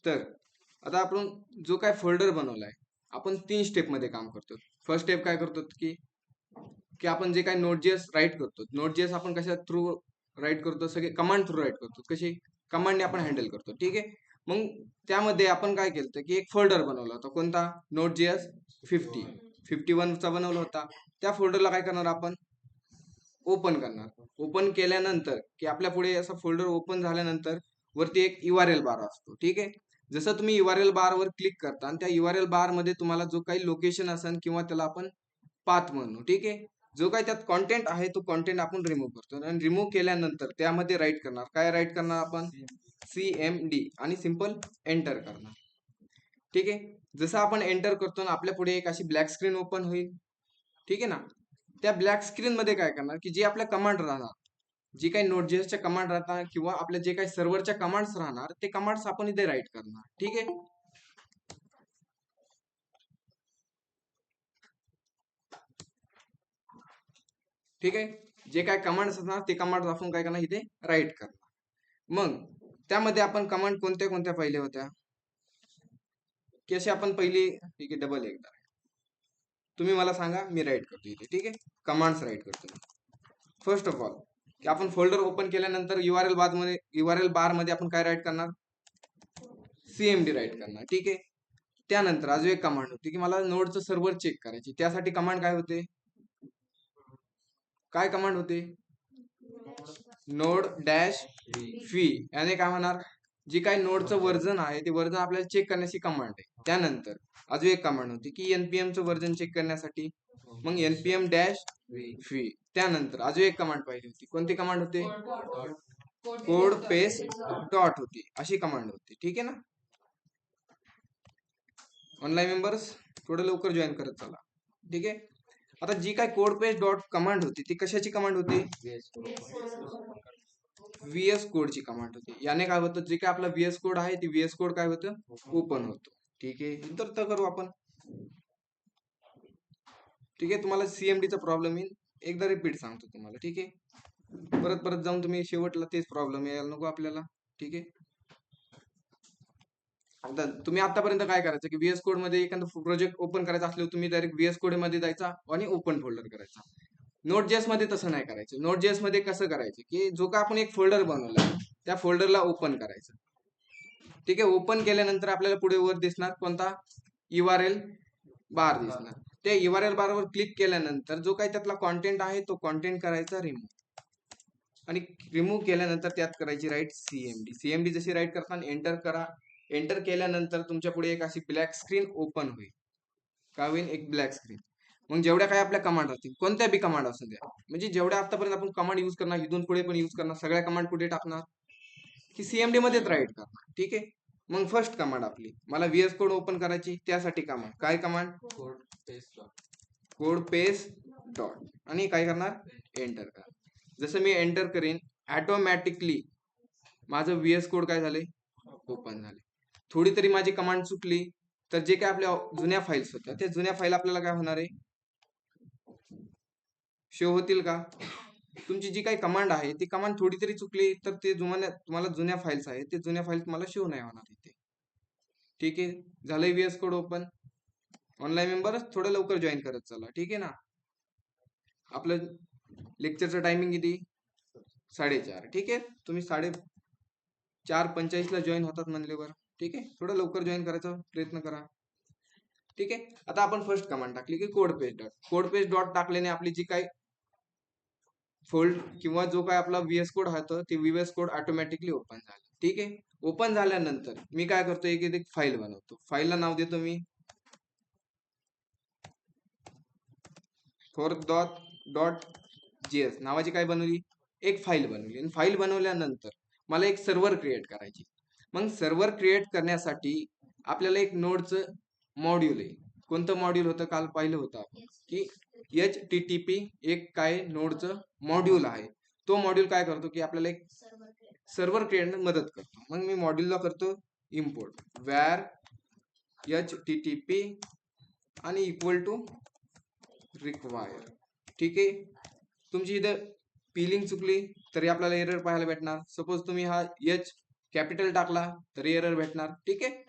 तर आता आपण जो काय फोल्डर बनवलाय, आपण 3 स्टेपमध्ये काम करतो. फर्स्ट स्टेप काय करतो की की आपण जे काही Node.js राईट करतो. Node.js आपण कशा थ्रू राईट करतो, सगळे कमांड थ्रू राईट करतो. कशी कमांडने आपण हँडल करतो. ठीक आहे. मग त्यामध्ये आपण काय केलं की एक फोल्डर बनवला होता. कोणता? Node.js 51 चा बनवला होता. त्या फोल्डरला काय करणार आपण? ओपन करणार. ओपन केल्यानंतर की आपल्या पुढे असा फोल्डर ओपन झाल्यानंतर वरती एक URL बार असतो. ठीक आहे. जसं तुम्ही URL बार वर क्लिक करता आणि त्या URL बार मध्ये तुम्हाला जो काही लोकेशन असेल किंवा त्याला आपण पाथ म्हणू. ठीक आहे. जो काही त्यात कंटेंट आहे तो कंटेंट आपण रिमूव्ह करतो आणि रिमूव्ह केल्यानंतर त्यामध्ये राईट करणार. काय राईट करणार आपण? CMD आणि सिंपल एंटर करणार. ठीक आहे. जसं आपण एंटर करतो ना, आपल्या पुढे एक अशी ब्लॅक स्क्रीन ओपन होईल. ठीक आहे ना. त्या ब्लॅक स्क्रीन मध्ये काय करणार की जे आपल्या कमांड राहणार, जी काही Node.js कमांड राहतात किंवा आपल्या जे काही सर्व्हरच्या कमांड्स राहणार, ते कमांड्स आपण इथे राईट करणार. ठीक आहे. ठीक आहे. जे काय कमांड्स असणार ते कमांड्स आपण काय करणार इथे राईट करणार. मग त्यामध्ये आपण कमांड कोणत्या कोणत्या पाहिल्या होत्या की अशी आपण पहिली. ठीक आहे. डबल एकदा तुम्ही मला सांगा, मी राईट करतो इथे. ठीक आहे. कमांड्स राईट करतो. फर्स्ट ऑफ ऑल की आपण फोल्डर ओपन केल्यानंतर URL बार मध्ये आपण काय राईट करणार? CMD राईट करणार. ठीक आहे. त्यानंतर अजून एक कमांड होती की मला नोडचं सर्व्हर चेक करायची. त्यासाठी कमांड काय होते? काय कमांड होते? Node dash fee. याने काय होणार? जी काही नोडचं वर्जन आहे ते वर्जन आपल्याला चेक करण्याची कमांड आहे. त्यानंतर अजून एक कमांड होती की NPM चं वर्जन चेक करण्यासाठी. मग NPM डॅश फी. त्यानंतर अजून एक कमांड पाहिजे होती. कोणती कमांड होते? कोड पेस्ट डॉट होती. अशी कमांड होती. ठीक आहे ना. ऑनलाईन मेंबर्स थोडं लवकर जॉईन करत चला. ठीक आहे. आता जी काय कोड पेस्ट डॉट कमांड होती ती कशाची कमांड होती? VS कोडची कमांड होती. याने काय होतं, जे काय आपला VS कोड आहे ती VS कोड काय होतं? ओपन होतो. ठीक आहे. तर करू आपण. ठीक आहे. तुम्हाला CMD चा प्रॉब्लेम येईल. एकदा रिपीट सांगतो तुम्हाला. ठीक आहे. परत परत जाऊन तुम्ही शेवटला तेच प्रॉब्लेम यायला नको आपल्याला. ठीक आहे. आता तुम्ही आतापर्यंत काय करायचं की VS कोड मध्ये एखादा प्रोजेक्ट ओपन करायचा असल्यावर तुम्ही डायरेक्ट VS कोड मध्ये जायचा आणि ओपन फोल्डर करायचा. Node.js मध्ये तसं नाही करायचं. Node.js मध्ये कसं करायचं की जो का आपण एक फोल्डर बनवला त्या फोल्डरला ओपन करायचं. ठीक आहे. ओपन केल्यानंतर आपल्याला पुढे वर दिसणार कोणता? URL बार दिसणार. त्या URL बार वर क्लिक केल्यानंतर जो काही त्यातला कॉन्टेंट आहे तो कॉन्टेंट करायचा रिमूव्ह आणि रिमूव्ह केल्यानंतर त्यात करायची राईट CMD जशी राईट करताना एंटर करा. एंटर केल्यानंतर तुमच्या पुढे एक अशी ब्लॅक स्क्रीन ओपन होईल. काय होईल? एक ब्लॅक स्क्रीन. मग जेवढ्या काही आपल्या कमांड असतील, कोणत्या बी कमांड असू द्या, म्हणजे जेवढ्या आतापर्यंत आपण कमांड युज करणार, इथून पुढे पण युज करणार, सगळ्या कमांड कुठे टाकणार? की CMD मध्येच राईट करणार. ठीक आहे. मग फर्स्ट कमांड आपली, मला VS कोड ओपन करायची, त्यासाठी कमांड काय? कमांड कोड पेस्ट डॉट आणि काय करणार? एंटर करा. जसं मी एंटर करेन ऑटोमॅटिकली माझं VS कोड काय झाले? ओपन झाले. थोडी तरी माझी कमांड चुकली तर जे काय आपल्या जुन्या फाईल्स होत्या त्या जुन्या फाईल आपल्याला काय होणार आहे? शो होतील का? तुमची जी काही कमांड आहे ती कमांड थोडी तरी चुकली तर ते तुम्हाला जुन्या फाईल्स आहेत ते जुन्या फाईल तुम्हाला शो नाही होणार इथे. ठीक आहे. झालंय VS code open. Online members थोडं लवकर जॉईन करत चला. ठीक आहे ना. आपलं लेक्चरचं टायमिंग किती? 4:30. ठीक आहे. तुम्ही 4:45 ला जॉईन होतात म्हणल्यावर. ठीक आहे. थोडं लवकर जॉईन करायचा प्रयत्न करा. ठीक आहे. आता आपण फर्स्ट कमांड टाकली की code paste dot. Code paste dot टाकल्याने आपली जी काही फोल्ड किंवा जो काय आपला VS कोड होतं ते VS कोड ऑटोमॅटिकली ओपन झालं. ठीक आहे. ओपन झाल्यानंतर मी काय करतो, एक फाईल बनवतो. फाईलला नाव देतो मी fork.js नावाची काय बनवली? एक फाईल बनवली. आणि फाईल बनवल्यानंतर मला एक सर्व्हर क्रिएट करायची. मग सर्व्हर क्रिएट करण्यासाठी आपल्याला एक नोडचं मॉड्यूल आहे. कोणतं मॉड्यूल होतं? काल पाहिलं होतं आपण की HTTP एक काय नोडचं मॉड्यूल आहे. तो मॉड्यूल काय करतो की आपल्याला एक सर्व्हर क्रिएट मदत करतो. मग मी मॉड्यूलला करतो इम्पोर्ट where HTTP आणि इक्वल टू रिक्वायर. ठीक आहे. तुमची इथं पिलिंग चुकली तरी आपल्याला एरर पाहायला भेटणार. सपोज तुम्ही हा कॅपिटल टाकला तरी एरर भेटणार. ठीक आहे.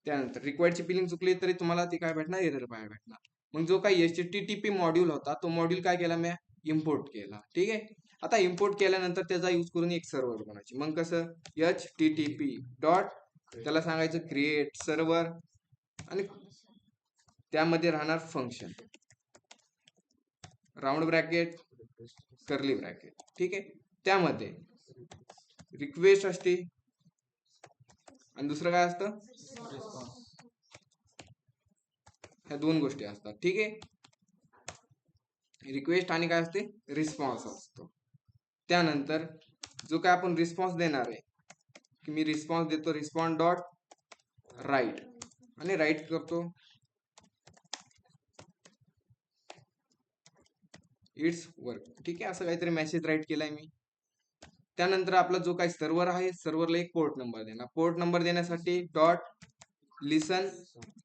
त्यानंतर रिक्वायर्डची स्पेलिंग चुकली तरी तुम्हाला ती काय भेटणार, एरर बाहेर भेटणार. मग जो काही HTTP मॉड्यूल होता तो मॉड्यूल काय केला मी, इम्पोर्ट केला. ठीक आहे. आता इम्पोर्ट केल्यानंतर त्याचा यूज करून एक सर्व्हर बनायची. मग कसं, HTTP डॉट त्याला सांगायचं क्रिएट सर्व्हर आणि त्यामध्ये राहणार function round bracket curly bracket. ठीक आहे. त्यामध्ये रिक्वेस्ट असते आणि दुसरं काय असतं, ह्या दोन गोष्टी असतात. ठीक आहे. रिक्वेस्ट आणि काय असते, रिस्पॉन्स असतो. त्यानंतर जो काय आपण रिस्पॉन्स देणार आहे की मी रिस्पॉन्स देतो रिस्पॉन्ड डॉट राईट आणि राईट करतो इट्स वर्क. ठीक आहे. असं काहीतरी मेसेज राईट केलाय मी. त्यानंतर आपला जो काही सर्व्हर आहे, सर्व्हरला एक पोर्ट नंबर देणार. पोर्ट नंबर देण्यासाठी डॉट लिसन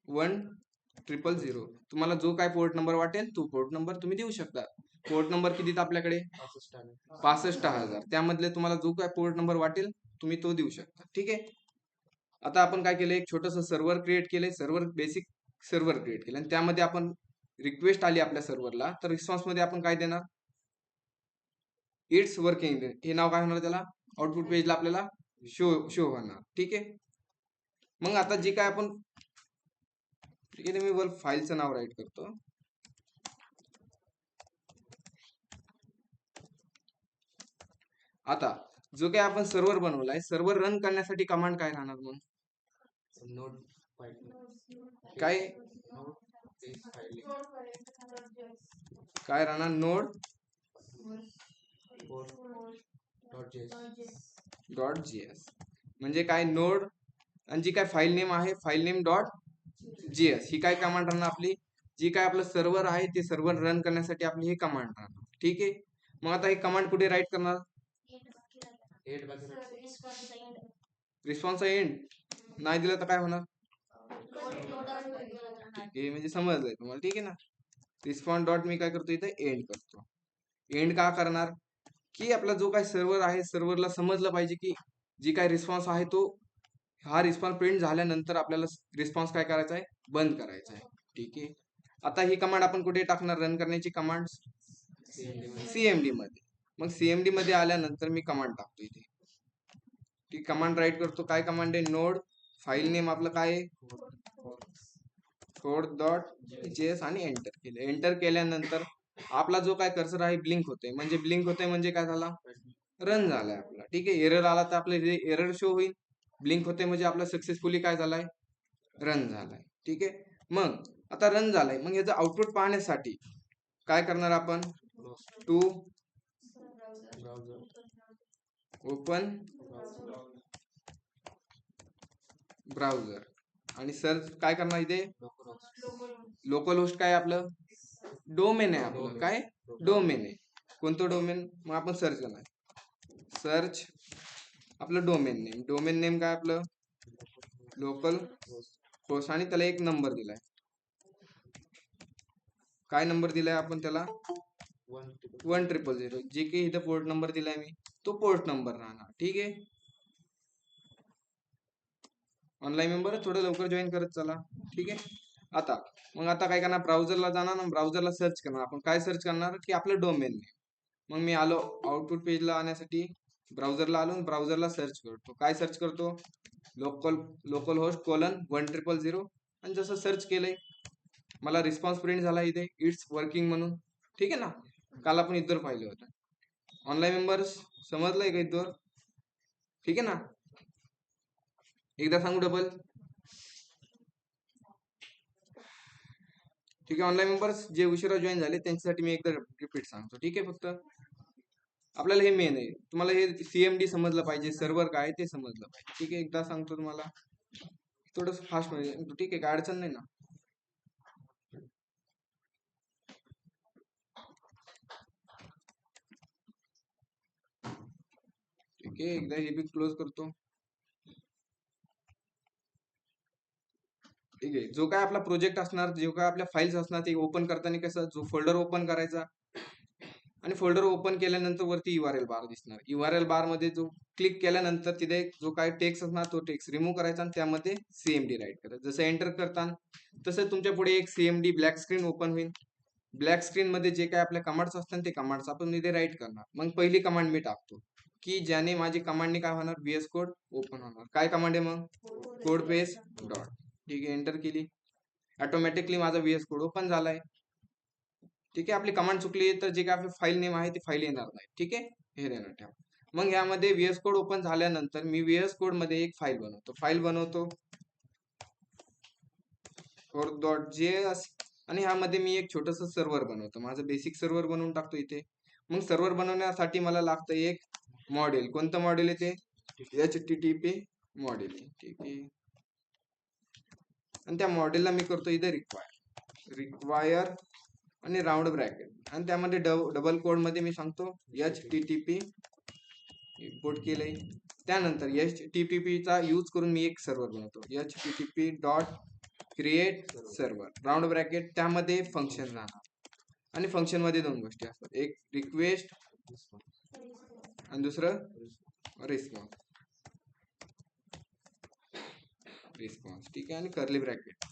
1000. तुम्हाला जो काय पोर्ट नंबर वाटेल तो पोर्ट नंबर तुम्ही देऊ शकता. पोर्ट नंबर किती आपल्याकडे 65,000. त्यामधले तुम्हाला जो काय पोर्ट नंबर वाटेल तुम्ही तो देऊ शकता. ठीक आहे. आता आपण काय केलं, एक छोटस सर्व्हर क्रिएट केलंय. सर्व्हर बेसिक सर्व्हर क्रिएट केलं आणि त्यामध्ये आपण रिक्वेस्ट आली आपल्या सर्व्हरला तर रिस्पॉन्स मध्ये आपण काय देणार, इट्स वर्किंग. हे नाव काय होणार त्याला, आउटपुट पेजला आपल्याला शो होणार. ठीक आहे. मग आता जे काय आपण, ठीक आहे, मी वर फाईलचं नाव राईट करतो. आता जो काही आपण सर्व्हर बनवलाय, सर्व्हर रन करण्यासाठी कमांड काय राहणार, मग नोड काय काय राहणार, नोड डॉट जीएस. म्हणजे काय, नोड आणि जी काय फाईल नेम आहे फाईल नेम डॉट जीएस ही काय कमांड राहणार आपली. जी काय आपलं सर्व्हर आहे ते सर्व्हर रन करण्यासाठी आपली ही कमांड राहणार. ठीक आहे. मग आता ही कमांड कुठे राईट करणार, रिस्पॉन्सचा एंड नाही दिला तर काय होणार, ठीक आहे, म्हणजे समजलंय तुम्हाला. ठीक आहे ना. रिस्पॉन्स डॉट मी काय करतो इथे एंड करतो. एंड का करणार की आपला जो काय सर्व्हर आहे सर्व्हरला समजलं पाहिजे की जी काय रिस्पॉन्स आहे तो, हा रिस्पॉन्स प्रिंट झाल्यानंतर आपल्याला रिस्पॉन्स काय करायचा आहे, बंद करायचा आहे. ठीक आहे. आता ही कमांड आपण कुठे टाकणार, रन करण्याची कमांड सीएमडी मध्ये. मग सीएमडी मध्ये आल्यानंतर मी कमांड टाकतो इथे. ती कमांड राईट करतो. काय कमांड आहे, नोड फाईल नेम आपलं काय आहे, कोड डॉट जेएस आणि एंटर केलं. एंटर केल्यानंतर आपला जो काय कर्सर आहे ब्लिंक होते. म्हणजे ब्लिंक होते म्हणजे काय झाला, रन झालाय आपला. ठीक आहे. एरर आला तर आपले एरर शो होईल. ब्लिंक होते म्हणजे आपला सक्सेसफुली काय झालाय, रन झालाय. ठीक आहे. मग आता रन झालाय, मग याचं आउटपुट पाहण्यासाठी काय करणार आपण, टू ओपन ब्राउझर आणि सर्च काय करणार इथे, लोकल होस्ट काय आपलं डोमेन आहे, आपलं काय डोमेन आहे. कोणतं डोमेन, मग आपण सर्च करणार. सर्च आपलं डोमेन नेम काय आपलं लोकल होस्ट आणि त्याला एक नंबर दिलाय. काय नंबर दिलाय आपण त्याला 1000. जे की इथं पोर्ट नंबर दिलाय मी तो पोर्ट नंबर राहणार. ठीक आहे. ऑनलाईन मेंबर थोडं लवकर जॉईन करत चला. ठीक आहे. आता मग आता काय करणार, ब्राउझरला जाणार ना, ब्राउझरला सर्च करणार. आपण काय सर्च करणार की आपलं डोमेन नेम. मग मी आलो आउटपुट पेजला आणण्यासाठी ब्राउझरला आलो, ब्राउझरला सर्च करतो. काय सर्च करतो, लोकल होस्ट कोलन 1000 आणि जसं सर्च केलंय मला रिस्पॉन्स प्रिंट झाला इथे इट्स वर्किंग म्हणून. ठीक आहे ना. काल आपण इथवर पाहिलं होतं. ऑनलाईन मेंबर्स समजलंय का इथवर, ठीक आहे ना. एकदा सांगू डबल, ठीक आहे. ऑनलाईन मेंबर्स जे उशिरा जॉईन झाले त्यांच्यासाठी मी एकदा रिपीट सांगतो. ठीक आहे. फक्त आपल्याला हे मेन आहे, तुम्हाला हे सीएमडी समजलं पाहिजे, सर्व्हर काय ते समजलं पाहिजे. ठीक आहे. एकदा सांगतो तुम्हाला थोडस फास्ट मध्ये. ठीक आहे. काय अडचण नाही ना. ठीक आहे. एकदा हे बी क्लोज करतो. ठीक आहे. जो काय आपला प्रोजेक्ट असणार, जो काय आपल्या फाईल्स असणार ते ओपन करताना कसं, जो फोल्डर ओपन करायचा आणि फोल्डर ओपन केल्यानंतर वरती URL बार दिसणार. URL बार मध्ये जो क्लिक केल्यानंतर तिथे जो काय टेक्स्ट असणार तो टेक्स्ट रिमूव्ह करायचा आणि त्यामध्ये CMD राईट करायचं. जसं एंटर करता तसं तुमच्या पुढे एक CMD ब्लॅक स्क्रीन ओपन होईल. ब्लॅक स्क्रीन मध्ये जे काय आपल्या कमांड्स असतात ते कमांड्स आपण इथे राईट करणार. मग पहिली कमांड मी टाकतो की ज्याने माझी कमांडने काय होणार, VS कोड ओपन होणार. काय कमांड आहे मग, कोड पेस्ट डॉट. ठीक आहे, एंटर केली, ऑटोमॅटिकली माझा VS कोड ओपन झालाय. ठीक आहे, आपली कमांड चुकली तर जे काय आपली फाईल नेम आहे ती फाईल येणार नाही. ठीक आहे, हे देणार ठेवा. मग यामध्ये VS कोड ओपन झाल्यानंतर मी VS कोड मध्ये एक फाईल बनवतो .js आणि ह्यामध्ये मी एक छोटस सर्व्हर बनवतो. माझं बेसिक सर्व्हर बनवून टाकतो इथे. मग सर्व्हर बनवण्यासाठी मला लागतं एक मॉडेल. कोणतं मॉडेल आहे ते, HTTP मॉडेल. ठीक आहे, आणि त्या मॉडेलला मी करतो इथे रिक्वायर आणि राऊंड ब्रॅकेट आणि त्यामध्ये डबल कोड मध्ये मी सांगतो HTTP इम्पोर्ट केलंय. त्यानंतर HTTP चा यूज करून मी एक सर्व्हर बनवतो, HTTP dot create server round bracket. त्यामध्ये फंक्शन राहणार आणि फंक्शन मध्ये दोन गोष्टी असतात, एक रिक्वेस्ट आणि दुसरं रिस्पॉन्स. ठीक आहे, आणि कर्ली ब्रॅकेट.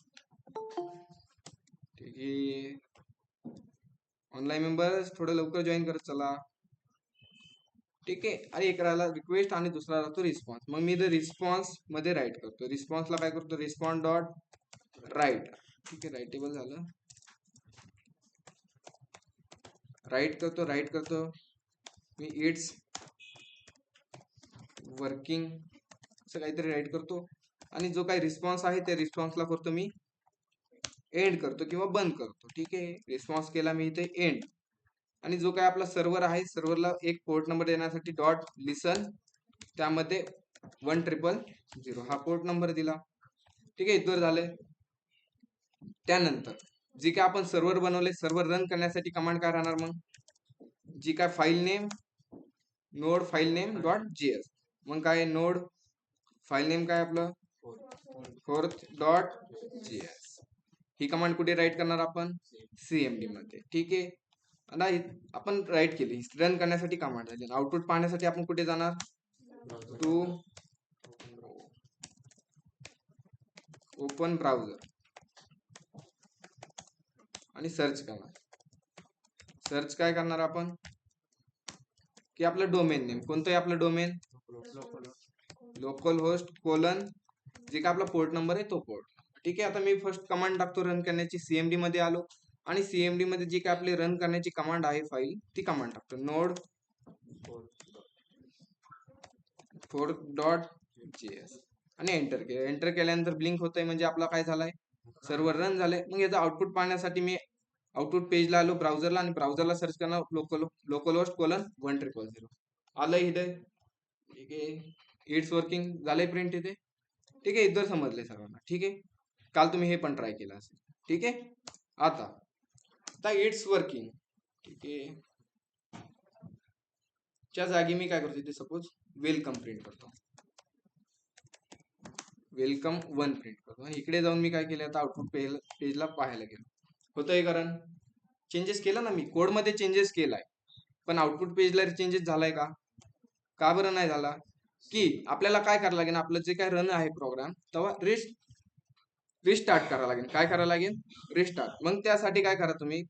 ठीक आहे, ऑनलाईन मेंबर्स थोडं लवकर जॉईन करत चला. ठीक आहे, आणि एक राहिला रिक्वेस्ट आणि दुसरा राहतो रिस्पॉन्स. मग मी रिस्पॉन्स मध्ये राईट करतो. रिस्पॉन्सला काय करतो, रिस्पॉन्स डॉट राईट. ठीक आहे, राईटेबल झालं, राईट करतो मी इट्स वर्किंग असं काहीतरी राईट करतो. आणि जो काही रिस्पॉन्स आहे त्या रिस्पॉन्सला करतो मी एंड करतो किंवा बंद करतो. ठीक आहे, रिस्पॉन्स केला मी इथे एंड. आणि जो काय आपला सर्व्हर आहे, सर्व्हरला एक पोर्ट नंबर देण्यासाठी डॉट लिसन, त्यामध्ये 1000 हा पोर्ट नंबर दिला. ठीक आहे, इथवर झालंय. त्यानंतर जी काय आपण सर्व्हर बनवले, सर्व्हर रन करण्यासाठी कमांड काय राहणार, मग जी काय file name node file name dot JS. मग काय नोड फाईल नेम काय आपलं फोर्थ डॉट JS. ही कमांड कुठे राईट करणार आपण, CMD मध्ये. ठीक आहे, आणि आपण राईट केली, रन करण्यासाठी कमांड झाली. आउटपुट पाहण्यासाठी आपण कुठे जाणार, टू ओपन ब्राउझर आणि सर्च करणार. सर्च काय करणार आपण की आपलं डोमेन नेम कोणतं आहे, आपलं डोमेन लोकल होस्ट कोलन जे काय आपला पोर्ट नंबर आहे तो पोर्ट. ठीक आहे, आता मी फर्स्ट कमांड टाकतो रन करण्याची. CMD मध्ये आलो आणि CMD मध्ये जी काय आपली रन करण्याची कमांड आहे फाईल, ती कमांड टाकतो नोड .js आणि एंटर केलं. एंटर केल्यानंतर ब्लिंक होतंय म्हणजे आपला काय झालाय, सर्व्हर रन झालंय. मग याचा आउटपुट पाहण्यासाठी मी आउटपुट पेजला आलो ब्राउझरला आणि ब्राउझरला सर्च करणार लोकल होस्ट कोलन 1000 आलंय इथे. ठीक आहे, इट्स वर्किंग झालंय प्रिंट इथे. ठीक आहे, इथं समजले सर्वांना. ठीक आहे, काल तुम्ही हे पण ट्राय केलं असेल. ठीक आहे, आता इट्स वर्किंग. ठीक आहे, च्या जागी मी काय करतो इथे सपोज वेलकम प्रिंट करतो, वेलकम 1 प्रिंट करतो. आणि इकडे जाऊन मी काय केलं, आता आउटपुट पेजला पाहायला गेलो. होतंय कारण चेंजेस केला ना मी, कोड मध्ये चेंजेस केलाय, पण आउटपुट पेजला चेंजेस झालाय का बरं नाही झाला, की आपल्याला काय करायला लागेल, आपलं जे काय रन आहे प्रोग्राम तेव्हा रिस्टार्ट करायला लागेल. काय करायला लागेल, रिस्टार्ट. मग त्यासाठी काय करा तुम्ही,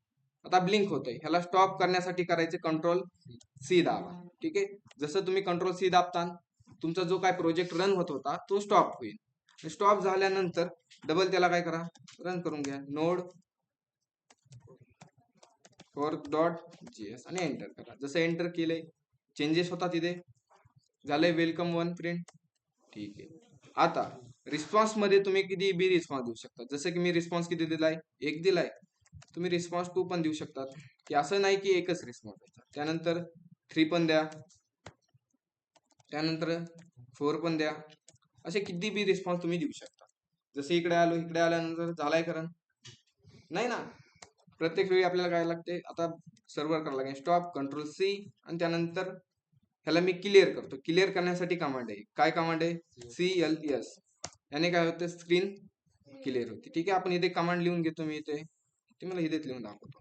आता ब्लिंक होतंय, ह्याला स्टॉप करण्यासाठी करायचे Ctrl+C दाबा. ठीक आहे, जसं तुम्ही Ctrl+C दाबता तुमचा जो काय प्रोजेक्ट रन होत होता तो स्टॉप होईल. स्टॉप झाल्यानंतर डबल त्याला काय करा, रन करून घ्या नोड .js आणि एंटर करा. जसं एंटर केलंय चेंजेस होता तिथे, झालंय वेलकम 1 प्रिंट. ठीक आहे, आता रिस्पॉन्स मध्ये तुम्ही किती बी रिस्पॉन्स देऊ शकता. जसं की मी रिस्पॉन्स किती दिलाय, 1 दिलाय. तुम्ही रिस्पॉन्स 2 पण देऊ शकतात, की असं नाही की एकच रिस्पॉन्स द्यायचा. त्यानंतर 3 पण द्या, त्यानंतर 4 पण द्या, असे किती बी रिस्पॉन्स तुम्ही देऊ शकता. जसे इकडे आलो, इकडे आल्यानंतर झालाय कारण नाही ना, प्रत्येक वेळी आपल्याला काय लागते, आता सर्व्हर करायला लागेल स्टॉप Ctrl+C आणि त्यानंतर ह्याला मी क्लिअर करतो. क्लिअर करण्यासाठी कमांड आहे, काय कमांड आहे, CLS. याने काय होतं, स्क्रीन क्लिअर होती. ठीक आहे, आपण इथे कमांड लिहून घेतो, मी इथे ते मला इथेच लिहून दाखवतो.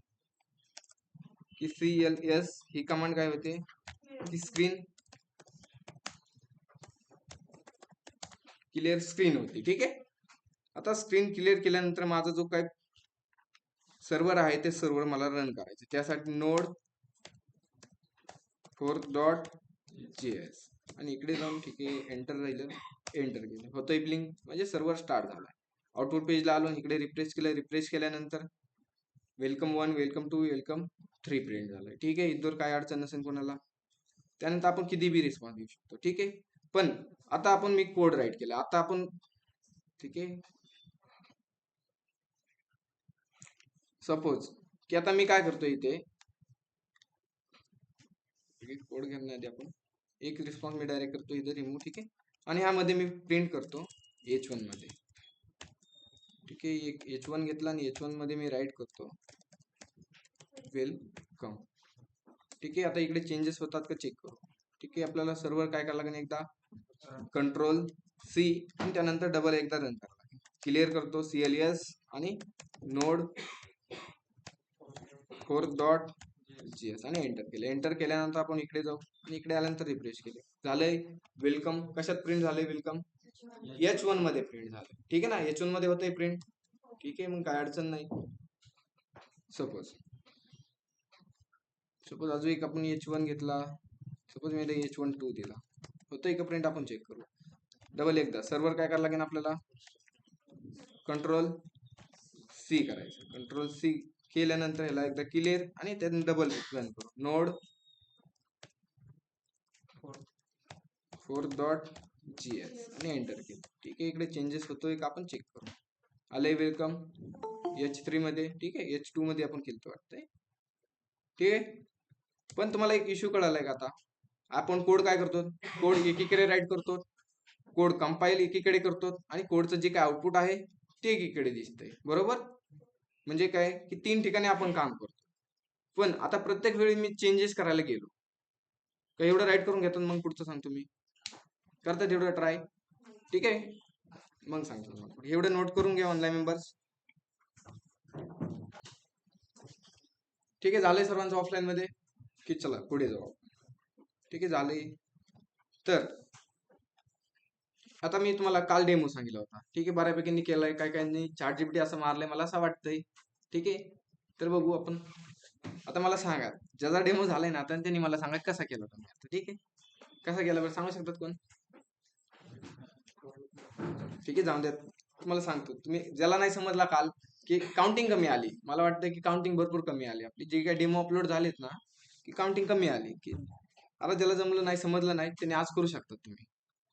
की CLS ही कमांड काय होते की स्क्रीन क्लिअर स्क्रीन होती. ठीक आहे. आता स्क्रीन क्लिअर केल्यानंतर माझा जो काय सर्व्हर आहे ते सर्व्हर मला रन करायचे. त्यासाठी नोड force.js आणि इकडे जाऊन ठीक आहे एंटर राहिलं, एंटर केलं, होतोय ब्लिंक म्हणजे सर्व्हर स्टार्ट झाला. आउटपुट पेजला आलो, इकडे रिफ्रेश केलं. रिफ्रेश केल्यानंतर वेलकम 1, वेलकम 2, वेलकम 3 प्रिंट झालंय. ठीक आहे. इथवर काय अडचण नसेल कोणाला. त्यानंतर आपण किती बी रिस्पॉन्स देऊ शकतो. ठीक आहे. पण आता आपण मी कोड राईट केला. आता आपण ठीक आहे सपोज की आता मी काय करतो इथे कोड घेण्याआधी आपण एक रिस्पॉन्स मी डायरेक्ट करतो इथे रिमूव्ह. ठीक आहे. आणि ह्यामध्ये मी प्रिंट करतो H1 मध्ये. ठीक आहे. एक H1 घेतला आणि H1 मध्ये मी राईट करतो वेलकम. ठीक आहे. आता इकडे चेंजेस होतात का चेक करू. ठीक आहे. आपल्याला सर्व्हर काय करायला लागेल एकदा Ctrl+C आणि त्यानंतर डबल एकदा रन करायला लागेल. क्लिअर करतो CLS आणि नोड force.js आणि एंटर केले. एंटर केल्यानंतर आपण इकडे जाऊ आणि इकडे आल्यानंतर रिफ्रेश केले. झालंय वेलकम. कशात प्रिंट झालंय वेलकम H1 मध्ये प्रिंट झालं. ठीक आहे ना. H1 मध्ये होतंय प्रिंट. ठीक आहे. मग काय अडचण नाही. सपोज अजून एक आपण H1 घेतला. सपोज मी H1 दिला. होतंय का प्रिंट आपण चेक करू. डबल एकदा सर्व्हर काय करायला लागेल आपल्याला Ctrl+C करायचं. Ctrl+C केल्यानंतर ह्याला एकदा क्लिअर आणि त्याने डबल रन करू. नोड force.js आणि एंटर केलं. ठीक आहे. इकडे चेंजेस होतोय का आपण चेक करू. आलंय वेलकम H3 मध्ये. ठीक आहे. H2 मध्ये आपण केलं वाटतंय. ठीक आहे. पण तुम्हाला एक इश्यू कळालाय का आता आपण कोड काय करतो कोड एकीकडे राईट करतो, कोड कंपाईल एकीकडे करतो आणि कोडचं जे काय आउटपुट आहे ते एकीकडे दिसतंय. बरोबर. म्हणजे काय की 3 ठिकाणी आपण काम करतो. पण आता प्रत्येक वेळी मी चेंजेस करायला गेलो का एवढं राईट करून घेतो मग पुढचं सांगतो मी. करतात एवढं ट्राय. ठीक आहे. मग सांगतो. एवढं नोट करून घ्या ऑनलाईन मेंबर्स. ठीक आहे. झालंय सर्वांचं ऑफलाईन मध्ये की चला पुढे जाऊ. ठीक आहे. झालंय. तर आता मी तुम्हाला काल डेमो सांगितला होता. ठीक आहे. बऱ्यापैकी केलाय. काय काय ChatGPT असं मारलंय मला असं वाटतंय. ठीक आहे. तर बघू आपण. आता मला सांगा ज्याचा डेमो झालाय ना आता त्यांनी मला सांगा कसा केला तुम्ही. ठीक आहे. कसा केला बरं सांगू शकतात कोण. ठीक आहे. जाऊन द्या तुम्हाला सांगतो. तुम्ही ज्याला नाही समजला काल की काउंटिंग कमी आली. मला वाटतं की काउंटिंग भरपूर कमी आली. आपली जे काही डेमो अपलोड झालेत ना की काउंटिंग कमी आली. की आता ज्याला जमलं नाही समजलं नाही त्यांनी आज करू शकतात तुम्ही.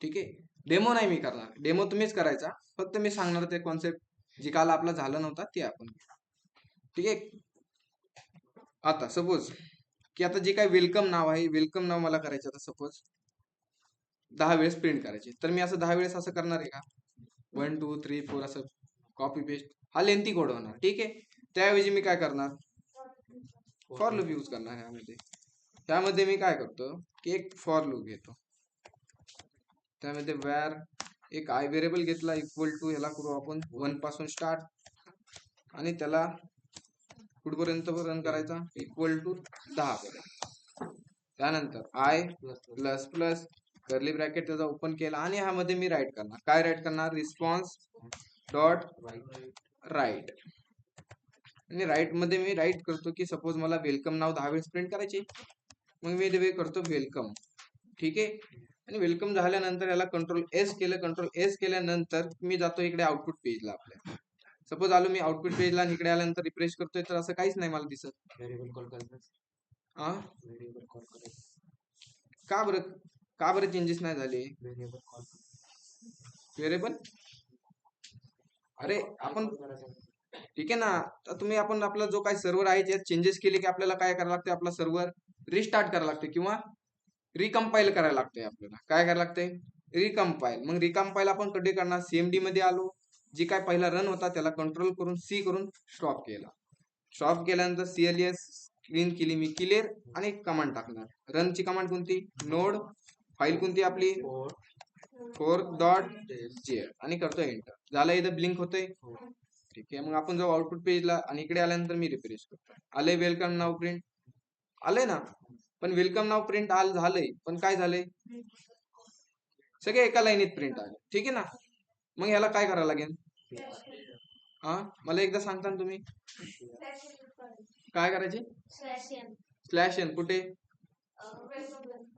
ठीक आहे. डेमो नाही मी करणार. डेमो तुम्हीच करायचा. फक्त मी सांगणार ते कॉन्सेप्ट जे काल आपला झालं नव्हता ते आपण. ठीक आहे. आता सपोज की आता जे काय वेलकम नाव आहे वेलकम नाव मला करायचं. आता सपोज 10 वेळेस प्रिंट करायचे. तर मी असं 10 वेळेस असं करणार आहे का 1 2 3 4 असं कॉपी पेस्ट हा लेंथी कोड होणार. ठीक आहे. त्याऐवजी मी काय करणार फॉर लूप यूज करणार ह्यामध्ये. त्यामध्ये मी काय करतो की एक फॉर लूप घेतो. त्यामध्ये वॅर एक आय व्हेरिएबल घेतला इक्वल टू ह्याला करू आपण 1 पासून स्टार्ट आणि त्याला कुठपर्यंत रन करायचा इक्वल टू 10 पर्यंत. त्यानंतर I plus plus curly bracket त्याचा ओपन केला आणि ह्यामध्ये मी राईट करणार. काय राईट करणार रिस्पॉन्स डॉट राईट. आणि राईट मध्ये मी राईट करतो की सपोज मला वेलकम नाव 10 वेळेस प्रिंट करायचे. मग मी ते करतो वेलकम. ठीक आहे. आणि वेलकम झाल्यानंतर याला Ctrl+S केलं. Ctrl+S केल्यानंतर मी जातो इकडे आउटपुट पेजला आपल्या. सपोज आलो मी आउटपुट पेजला आणि इकडे आल्यानंतर रिफ्रेश करतोय तर असं काहीच नाही मला दिसत. का बरं चेंजेस नाही झाले व्हेरिएबल. अरे आपण ठीक आहे ना. तर तुम्ही आपण आपला जो काही सर्व्हर आहे त्यात चेंजेस केले की आपल्याला काय करायला लागते आपला सर्व्हर रिस्टार्ट करायला लागते किंवा रिकम्पाईल करायला लागते. आपल्याला काय करायला लागते रिकम्पाईल. मग रिकम्पाईल आपण कधी करणार CMD मध्ये आलो. जी काय पहिला रन होता त्याला कंट्रोल करून C करून स्टॉप केला. स्टॉप केल्यानंतर CLS क्लीन केली मी क्लिअर आणि कमांड टाकणार. रनची कमांड कोणती नोड फाईल कोणती आपली force.js आणि करतो एंटर. झालं इथं ब्लिंक होतंय. ठीक आहे. मग आपण जाऊ आउटपुट पेजला आणि इकडे आल्यानंतर मी रिफ्रेश करतो. आले वेलकम नाव प्रिंट. आलंय ना. पण वेलकम नाव प्रिंट झालंय, पण काय झालंय, सगळे एका लाईनीत प्रिंट आले. ठीक आहे ना. मग ह्याला काय करावं लागेल, हा मला एकदा सांगता ना तुम्ही काय करायचे. स्लॅश एन कुठे,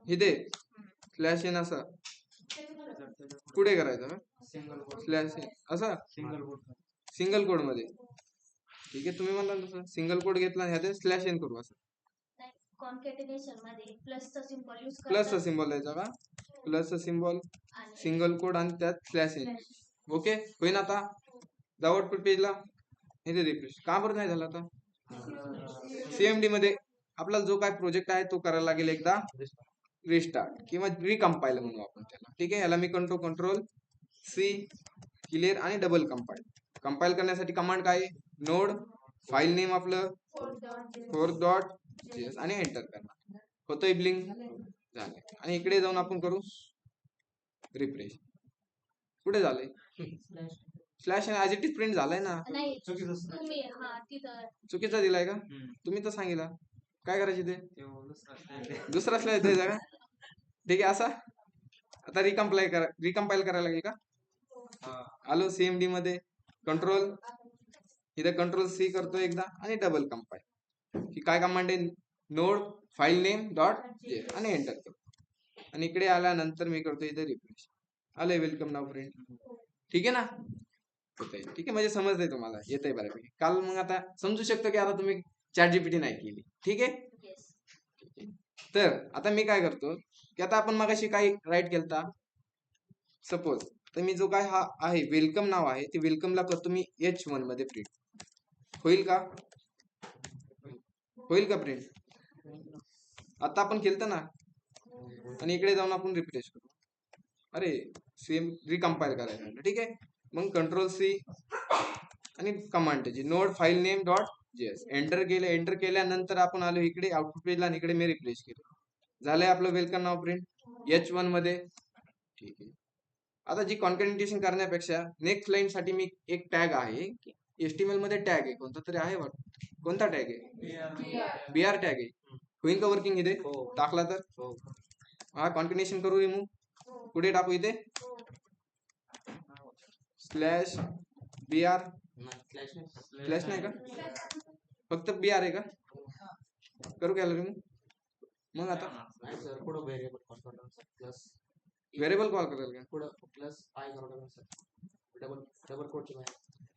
इथे स्लॅश एन असं कुठे करायचं, स्लॅश एन असं सिंगल कोड मध्ये. ठीक आहे, तुम्ही म्हणला तसं सिंगल कोड घेतला ह्यात स्लॅश एन करू असं. प्लसचा सिम्बॉल द्यायचा का, प्लसचा सिम्बॉल सिंगल कोड आणि त्यात स्लॅश एन. ओके होईन. आता जाऊ आउटपुट पेजला, हे रिफ्रेश का बरं नाही झालं. आता सीएमडी मध्ये आपल्याला जो काय प्रोजेक्ट आहे तो करायला लागेल एकदा रिस्टार्ट किंवा रिकम्पाईल म्हणू आपण त्याला. ठीक आहे, याला मी कंट्रोल सी क्लिअर आणि डबल कंपाईल करण्यासाठी कमांड काय, नोड फाईल नेम आपलं 4.js आणि एंटर करणार. होतोय ब्लिंक झाले. आणि इकडे जाऊन आपण करू रिफ्रेश. कुठे झालंय, slash as it is print झालाय ना. चुकीचा दिलाय का, तुम्ही तर सांगितलं काय करायचे ते, दुसरा स्लॅश द्यायचा का. ठीक आहे, असा आता रिकम्पाईल करायला लागेल का. आलो सीएमडी मध्ये, कंट्रोल इथे कंट्रोल सी करतो एकदा आणि डबल कंपाईल. ही काय कमांड आहे, नोड फाईल नेम .js आणि एंटर करतो. आणि इकडे आल्यानंतर मी करतो इथे रिफ्रेश. आलंय वेलकम नाव प्रिंट. ठीक आहे ना. ठीक आहे, म्हणजे समजतंय तुम्हाला, येतंय बऱ्यापैकी. काल मग आता समजू शकतो की आता तुम्ही ChatGPT नाही केली. ठीक आहे. तर आता मी काय करतो की आता आपण मगाशी काय राईट केलता, सपोज तर मी जो काय हा आहे वेलकम नाव आहे ते वेलकमला करतो मी H1 मध्ये प्रिंट. होईल का, होईल का प्रिंट. आता आपण केलं ना. आणि इकडे जाऊन आपण रिफ्रेश करू. अरे सेम रिकम्पाईल करायचं. ठीक आहे, मग कंट्रोल सी आणि कमांड त्याची node file name .js enter केलं. एंटर केल्यानंतर आपण आलो इकडे आउटपुट पेजला आणि इकडे मी रिफ्रेश केलं. झालंय आपलं वेलकम नाव प्रिंट H1 मध्ये. ठीक आहे, आता जी कॉन्कॅटिनेशन करण्यापेक्षा नेक्स्ट लाईन साठी मी एक टॅग आहे, HTML मध्ये टॅग आहे कोणता तरी आहे वाटतं. कोणता टॅग आहे, BR टॅग आहे. होईल का वर्किंग इथे टाकला तर. हा कॉन्कॅटिनेशन करू, रिमूव्ह कुठे टाकू, इथे स्लॅश BR. स्लॅश नाही का, फक्त BR आहे का, करू काय रिमूव्ह. मग आता व्हेरिएबल कॉल करेल का,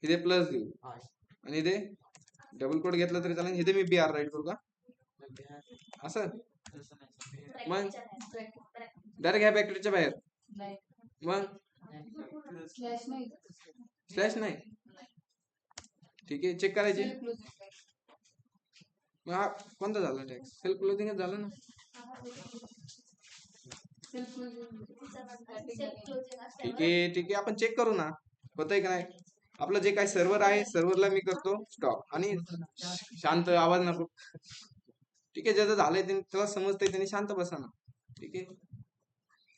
इथे प्लस देऊ आणि इथे डबल कोड घेतला तरी चालेल. इथे मी BR राईट करू का असं. मग डायरेक्ट ह्या बॅकेटच्या बाहेर, मग स्लॅश नाही. ठीक आहे, चेक करायचे. मग हा कोणता झाला टॅग, सेल्फ क्लोजिंगच झालं ना. ठीक आहे, आपण चेक करू ना होतंय का नाही. आपलं जे काही सर्व्हर आहे सर्व्हरला मी करतो स्टॉप आणि शांत, आवाज नको. ठीक आहे, ज्याचं झालंय त्याला समजतंय त्यांनी शांत बसा ना. ठीक आहे,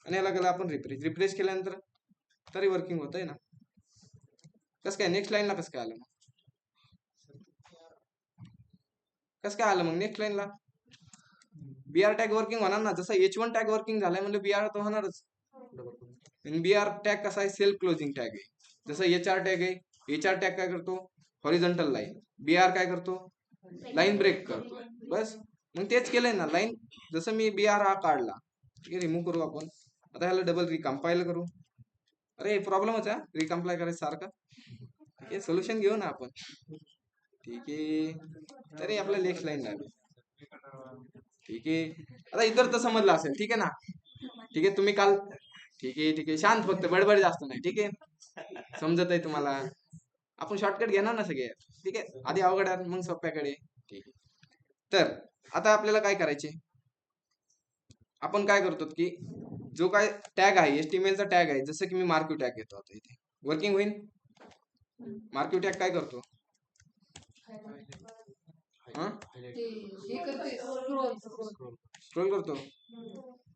आणि याला गेला आपण रिफ्रेश केल्यानंतर तरी वर्किंग होतंय ना. कसं काय नेक्स्ट लाईनला कसं काय आलं, कसं काय आलं मग नेक्स्ट लाईनला. BR टॅग वर्किंग होणार ना, जसं H1 टॅग वर्किंग झालाय म्हणजे BR तर होणारच. BR टॅग कसा आहे, सेल्फ क्लोजिंग टॅग आहे. जसं HR टॅग आहे, HR टॅग काय करतो, हॉरिझॉन्टल लाईन. BR काय करतो, लाईन ब्रेक करतो. बस मग तेच केलंय ना, लाईन जसं मी BR हा काढला. ठीक आहे, रिमूव्ह करू आपण. आता ह्याला डबल रिकम्पाईल करू. अरे प्रॉब्लेमच आहे रिकम्पाईल करायचं सारखं. ठीक आहे, सोल्युशन घेऊ ना आपण. ठीक आहे, तरी आपल्या नेक्स्ट लाईन लागेल. ठीक आहे, आता इतर तर समजलं असेल. ठीक आहे ना. ठीक आहे, तुम्ही काल ठीक आहे शांत, फक्त बडबड जास्त नाही. ठीक आहे, समजत आहे तुम्हाला. आपण शॉर्टकट घेणार ना सगळे. ठीक आहे, आधी अवघड मग सोप्याकडे. ठीक आहे, तर आता आपल्याला काय करायचे, आपण काय करतो की जो काय टॅग आहे HTML चा टॅग आहे, जसं की मी मार्किव टॅग घेतो. आता इथे वर्किंग होईल. मार्किव टॅग काय करतो, स्क्रोल करतो.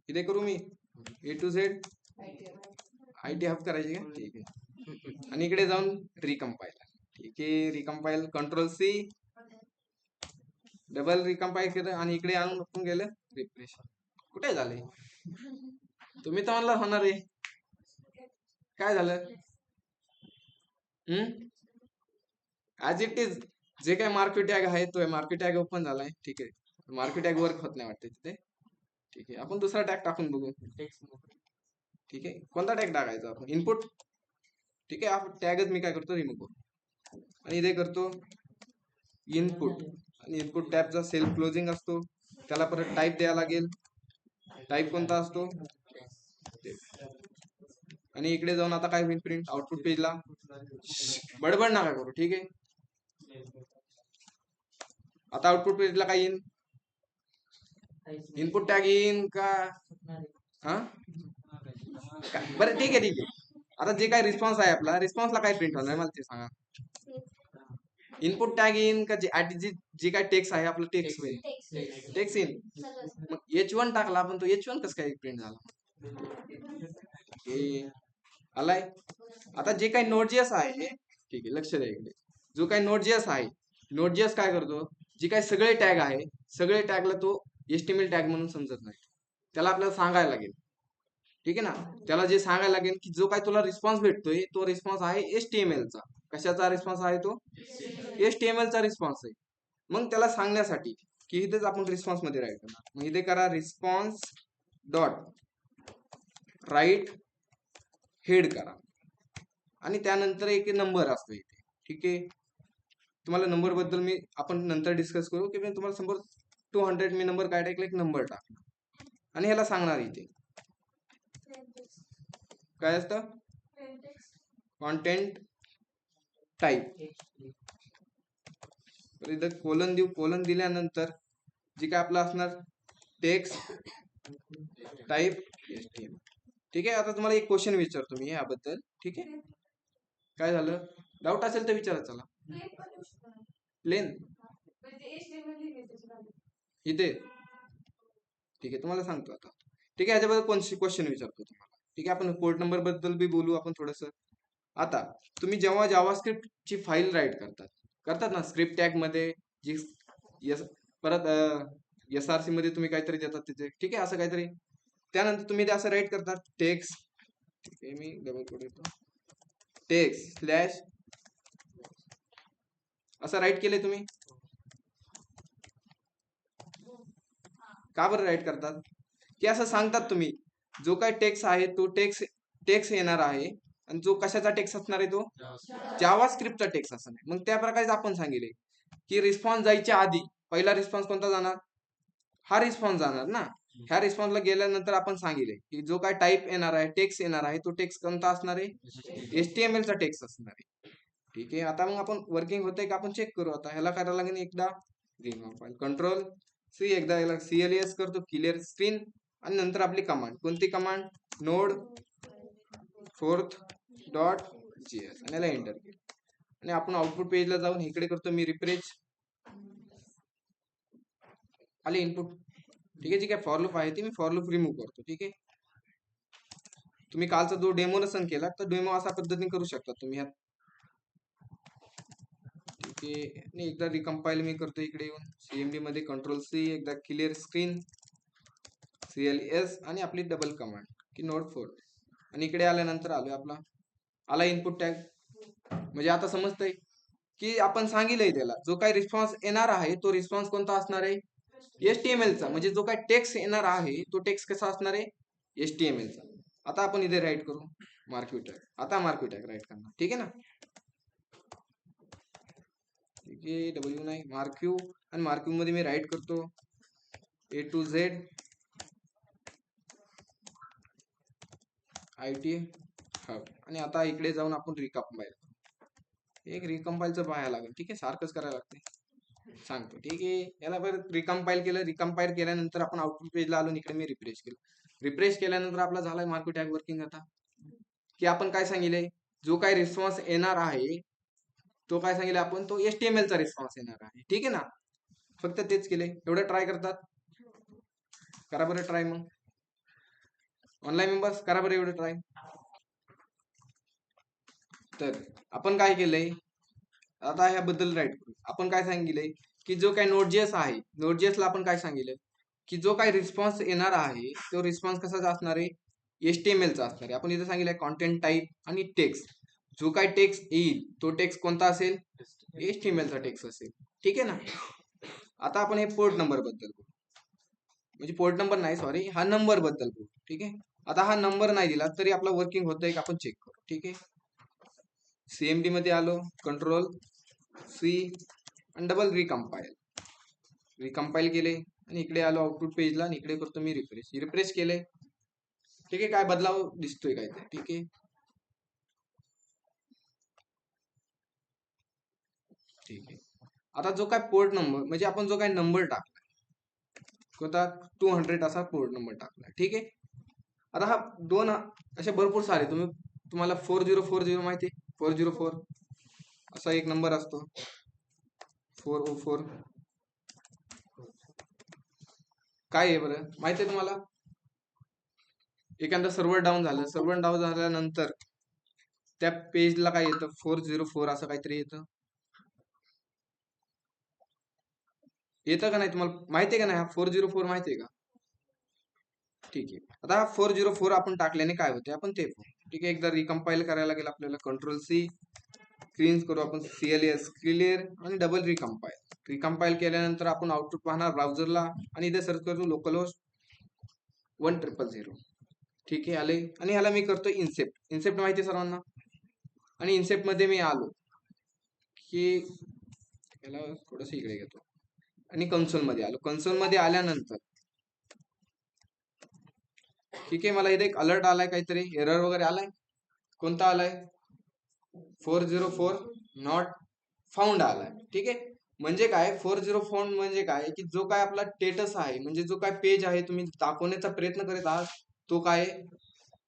इथे करू मी A to Z IT hub करायची का. ठीक आहे, आणि इकडे जाऊन रिकम्पाईल. ठीक आहे, रिकम्पाईल कंट्रोल C डबल रिकम्पाईल केलं आणि इकडे आणून आपण गेलं रिफ्रेश. कुठे झाले तुम्ही तर म्हणला होणार आहे. काय झालं? ऍज इट इज जे काही मार्केट टॅग आहे तो मार्केट टॅग ओपन झालाय. ठीक आहे, मार्केट टॅग वर्क होत नाही वाटते तिथे. ठीक आहे, आपण दुसरा टॅग टाकून बघू. ठीक आहे, कोणता टॅग टाकायचा आपण? इनपुट. ठीक आहे, आपण टॅगच मी काय करतो रिमूव्ह करतो आणि इथे करतो इनपुट. आणि इनपुट टॅबचा सेल्फ क्लोजिंग असतो, त्याला परत टाईप द्यावा लागेल. टाईप कोणता असतो? आणि इकडे जाऊन आता काय होईल प्रिंट आउटपुट पेजला. बडबड नका करू. ठीक आहे, आता आउटपुट पेजला काय येईन? इनपुट टॅग येईन का? हा बरं ठीक आहे ठीक आहे. आता जे काय रिस्पॉन्स आहे आपला, रिस्पॉन्सला काय प्रिंट होणार मला ते सांगा. इनपुट टॅग येईन का जे काय टेक्स्ट आहे आपलं टेक्स्ट होईल? टेक्स्ट येईन. मग H1 टाकला आपण, तो H1 कसं काय प्रिंट झाला? हे आलाय. आता जे काही नोड.js आहे, ठीक आहे लक्ष द्या इकडे, जो काही नोड.js आहे, नोड.js काय करतो, जे काही सगळे टॅग आहे सगळे टॅगला तो HTML टॅग म्हणून समजत नाही, त्याला आपल्याला सांगायला लागेल. ठीक आहे ना, त्याला जे सांगायला लागेल की जो काही तुला रिस्पॉन्स भेटतोय तो रिस्पॉन्स आहे HTML चा. कशाचा रिस्पॉन्स आहे तो? HTML चा रिस्पॉन्स आहे. मग त्याला सांगण्यासाठी की इथेच आपण रिस्पॉन्स मध्ये राईट करणार. मग इथे करा रिस्पॉन्स डॉट राईट हेड करा आणि त्यानंतर एक नंबर असतो इथे. ठीक आहे, तुम्हाला नंबर बद्दल मी आपण नंतर डिस्कस करू की मी तुम्हाला समोर 200 मी नंबर काय टाकला, एक नंबर टाकला आणि ह्याला सांगणार इथे काय असतं कॉन्टेंट टाईप. इथं कोलन देऊ. कोलन दिल्यानंतर जे काय आपलं असणार टेक्स्ट टाईप HTML. ठीक आहे, आता तुम्हाला एक क्वेश्चन विचारतो मी याबद्दल. ठीक आहे, काय झालं? डाऊट असेल तर विचारा. चला प्लेन इथे. ठीक आहे, तुम्हाला सांगतो आता. ठीक आहे, ह्याच्याबद्दल कोणती क्वेश्चन विचारतो तुम्हाला. ठीक आहे, आपण पोर्ट नंबर बद्दल बी बोलू आपण थोडस. आता तुम्ही जेव्हा जावास्क्रिप्ट ची फाईल राईट करतात ना स्क्रिप्ट टॅग मध्ये, जी परत SRC मध्ये तुम्ही काहीतरी देतात तिथे. ठीक आहे, असं काहीतरी. त्यानंतर तुम्ही ते असं राईट करतात टेक्स्ट. ठीक आहे, मी डबल कोड देतो. टेक्स्ट स्लॅश असं राईट केले तुम्ही. का बरं राईट करतात? की असं सांगतात तुम्ही जो काय टेक्स्ट आहे तो टेक्स्ट येणार आहे आणि जो कशाचा टेक्स्ट असणार आहे तो जावास्क्रिप्टचा टेक्स्ट असणार आहे. मग त्या प्रकारे आपण सांगितले की रिस्पॉन्स जायच्या आधी पहिला रिस्पॉन्स कोणता जाणार? हा रिस्पॉन्स जाणार ना. ह्या रिस्पॉन्सला गेल्यानंतर आपण सांगितले की जो काय टाईप येणार आहे, टेक्स्ट येणार आहे, तो टेक्स्ट कोणता असणार आहे? HTML चा टेक्स्ट असणार आहे. ठीक आहे, आता मग आपण वर्किंग होतंय का आपण चेक करू. आता ह्याला करायला लागेल एकदा कंट्रोल C, एकदा याला CLS करतो क्लिअर स्क्रीन आणि नंतर आपली कमांड. कोणती command? Node fourth dot JS आणि याला एंटर केलं आणि आपण आउटपुट पेजला जाऊन इकडे करतो मी रिफ्रेश. आले इनपुट. ठीक आहे, जी काय फॉर लूप आहे ती मी फॉर लूप रिमूव्ह करतो. ठीक आहे, तुम्ही कालचा जो डेमो नसन केला तर डेमो अशा पद्धतीने करू शकता तुम्ही ह्यात. ठीक आहे, आणि एकदा रिकम्पाईल मी करतो इकडे येऊन CMD मध्ये कंट्रोल C, एकदा क्लिअर स्क्रीन CLS आणि आपली डबल कमांड की नोड 4 आणि इकडे आल्यानंतर आलोय आला इनपुट टॅग. म्हणजे आता समजतंय की आपण सांगितलंय त्याला जो काही रिस्पॉन्स येणार आहे तो रिस्पॉन्स कोणता असणार आहे? HTML चा. म्हणजे जो काही टेक्स्ट येणार आहे तो टेक्स्ट कसा असणार आहे? HTML चा. आता आपण इथे राईट करू मार्क्यू टॅग. आता मार्क्यू टॅग राईट करणार. ठीक आहे ना. ठीक आहे, W9 मार्क्यू आणि मार्क्यू मध्ये मी राईट करतो A to Z IT hub आणि आता इकडे जाऊन आपण रिकम्पाईल. एक रिकम्पाईलचं पाहायला लागेल. ठीक आहे, सारखंच करायला लागते सांगतो. ठीक आहे, याला परत रिकम्पाईल केलं. रिकम्पाईल केल्यानंतर आपण आउटपुट पेजला आलो. इकडे मी रिफ्रेश केलं. रिफ्रेश केल्यानंतर आपला झालाय मार्क्यू टॅग वर्किंग. आता की आपण काय सांगितलंय, जो काही रिस्पॉन्स येणार आहे तो काय सांगितलं आपण, तो HTML चा रिस्पॉन्स येणार आहे. ठीक आहे ना, फक्त तेच केले. एवढं ट्राय करतात. करा बरं ट्राय. मग ऑनलाईन मेंबर्स करा बरं एवढं ट्राय. तर आपण काय केलंय आता ह्याबद्दल राईट करू. आपण काय सांगितलंय की जो काही Node.js आहे, Node.js ला आपण काय सांगितलं की जो काही रिस्पॉन्स येणार आहे तो रिस्पॉन्स कसाचा असणार आहे, HTML चा असणार आहे. आपण इथे सांगितलंय कॉन्टेंट टाईप आणि टेक्स्ट. जो काही टेक्स्ट येईल तो टेक्स्ट कोणता असेल, HTML चा टेक्स्ट असेल. ठीक आहे ना. आता आपण हे पोर्ट नंबर बद्दल बोलू, म्हणजे पोर्ट नंबर नाही, सॉरी, हा नंबर बद्दल बोलू. ठीक आहे. आता हा नंबर नाही दिला तरी आपला वर्किंग होतंय का आपण चेक करू. ठीक आहे. CMD मध्ये आलो, कंट्रोल C आणि डबल रिकम्पाईल केले आणि इकडे आलो आउटपुट पेजला आणि इकडे करतो मी रिफ्रेश केले. ठीक आहे. काय बदलाव दिसतोय काय ते. ठीक आहे. ठीक आहे. आता जो काय पोर्ट नंबर, म्हणजे आपण जो काय नंबर टाकला कोणता 200 असा पोर्ट नंबर टाकला. ठीक आहे. आता हा दोन असे भरपूर सारे, तुम्हाला 4040 माहिती आहे, 404 असा एक नंबर असतो, 404 काय आहे बरं माहिती आहे तुम्हाला. एखादा सर्व्हर डाऊन झाल्यानंतर त्या पेजला काय येतं, 404 असं काहीतरी येतं. येतं का नाही तुम्हाला माहिती आहे का नाही, हा 404 माहिती आहे का. ठीक आहे. आता हा 404 आपण टाकल्याने काय होते आपण ते पाहू. ठीक आहे. एकदा रिकम्पाईल करायला लागेल आपल्याला, कंट्रोल C, क्लीन करू आपण, CLS क्लिअर आणि डबल रिकम्पाईल केल्यानंतर आपण आउटपुट पाहणार ब्राउझरला आणि इथे सर्च करू लोकल होस्ट 1000. ठीक आहे. आले आणि ह्याला मी करतो इन्सेप्ट माहिती आहे सर्वांना. आणि इन्सेप्ट मध्ये मी आलो की याला थोडस इकडे घेतो आणि कन्सोल मध्ये आलो. कन्सोल मध्ये आल्यानंतर ठीक आहे, मला इथे एक अलर्ट आलाय, काहीतरी एरर वगैरे आलाय. कोणता आलाय, 404 नॉट फाउंड आलाय. ठीक आहे. म्हणजे काय 404 म्हणजे काय की जो काय आपला स्टेटस आहे, म्हणजे जो काय पेज आहे तुम्ही दाखवण्याचा प्रयत्न करीत आहात तो काय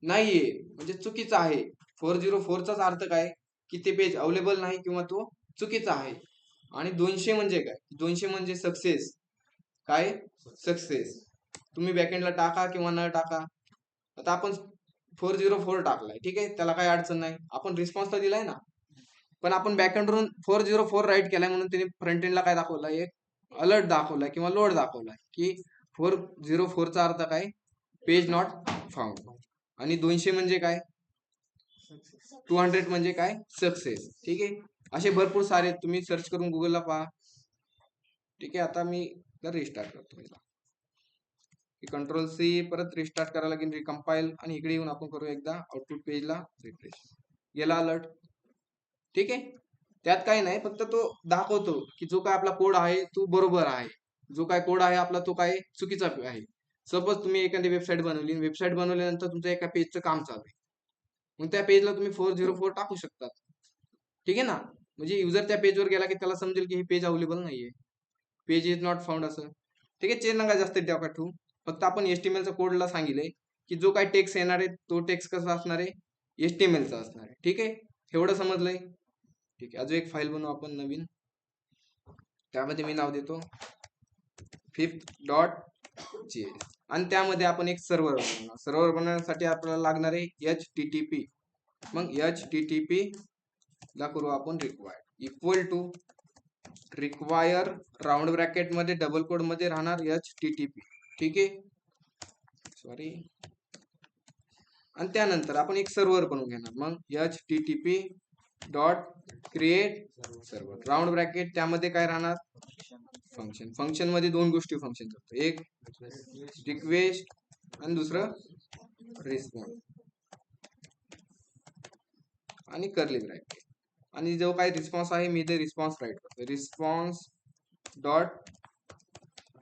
नाहीये, म्हणजे चुकीचा आहे. 404 चा अर्थ काय की ते पेज अवेलेबल नाही किंवा तो चुकीचा आहे. आणि 200 म्हणजे काय, 200 म्हणजे सक्सेस. काय, सक्सेस. तुम्ही बॅकएंडला टाका किंवा न टाका. आता आपण 404 टाकलाय. ठीक आहे. त्याला काही अडचण नाही, आपण रिस्पॉन्स तर दिलाय ना. पण आपण बॅकएंडवरून 404 राईट केलाय म्हणून त्याने फ्रंट एंडला काय दाखवलाय, एक अलर्ट दाखवलाय किंवा लोड दाखवलाय की 404 चा अर्थ काय, पेज नॉट फाउंड. आणि 200 म्हणजे काय, 200 म्हणजे काय, सक्सेस. ठीक आहे. असे भरपूर सारे तुम्ही सर्च करून गुगलला पहा. ठीक आहे. आता मी रिस्टार्ट करतो, कंट्रोल C, परत रिस्टार्ट करायला लागेल, रिकम्पाईल, आणि इकडे येऊन आपण करू एकदा आउटपुट पेजला रिफ्रेश. गेला अलर्ट. ठीक आहे. त्यात काही नाही, फक्त तो दाखवतो की जो काय आपला कोड आहे तो बरोबर आहे, जो काय कोड आहे आपला तो काय चुकीचा आहे. सपोज तुम्ही एखादी वेबसाईट बनवल्यानंतर तुमचं एका पेजचं काम चालू आहे, मग त्या पेजला तुम्ही 404 टाकू शकतात. ठीक आहे ना. म्हणजे युजर त्या पेजवर गेला की त्याला समजेल की हे पेज अवेलेबल नाहीये, पेज इज नॉट फाउंड असं. ठीक आहे. चेन नका जास्त टाका ठेवू, फक्त आपण HTML चा कोडला सांगितलंय की जो काय टेक्स्ट येणार आहे तो टेक्स्ट कसा असणार आहे, HTML चा असणार आहे. ठीक आहे. एवढं समजलंय. ठीक आहे. अजून एक फाईल बनवू आपण नवीन, त्यामध्ये मी नाव देतो fifth.js आणि त्यामध्ये आपण एक सर्व्हर बनवणार. सर्व्हर बनवण्यासाठी आपल्याला लागणार आहे HTTP. मग HTTP ला करू आपण required equal to require round bracket मध्ये डबल कोड मध्ये राहणार HTTP. ठीक आहे. सॉरी. आणि त्यानंतर आपण एक सर्व्हर बनवून घेणार. मग HTTP dot create server round bracket, त्यामध्ये काय राहणार, फंक्शन मध्ये दोन गोष्टी फंक्शन करतो, एक रिक्वेस्ट आणि दुसरं रिस्पॉन्स, आणि कर्ली ब्रॅकेट. आणि जो काही रिस्पॉन्स आहे मी इथे रिस्पॉन्स राईट करतो, रिस्पॉन्स डॉट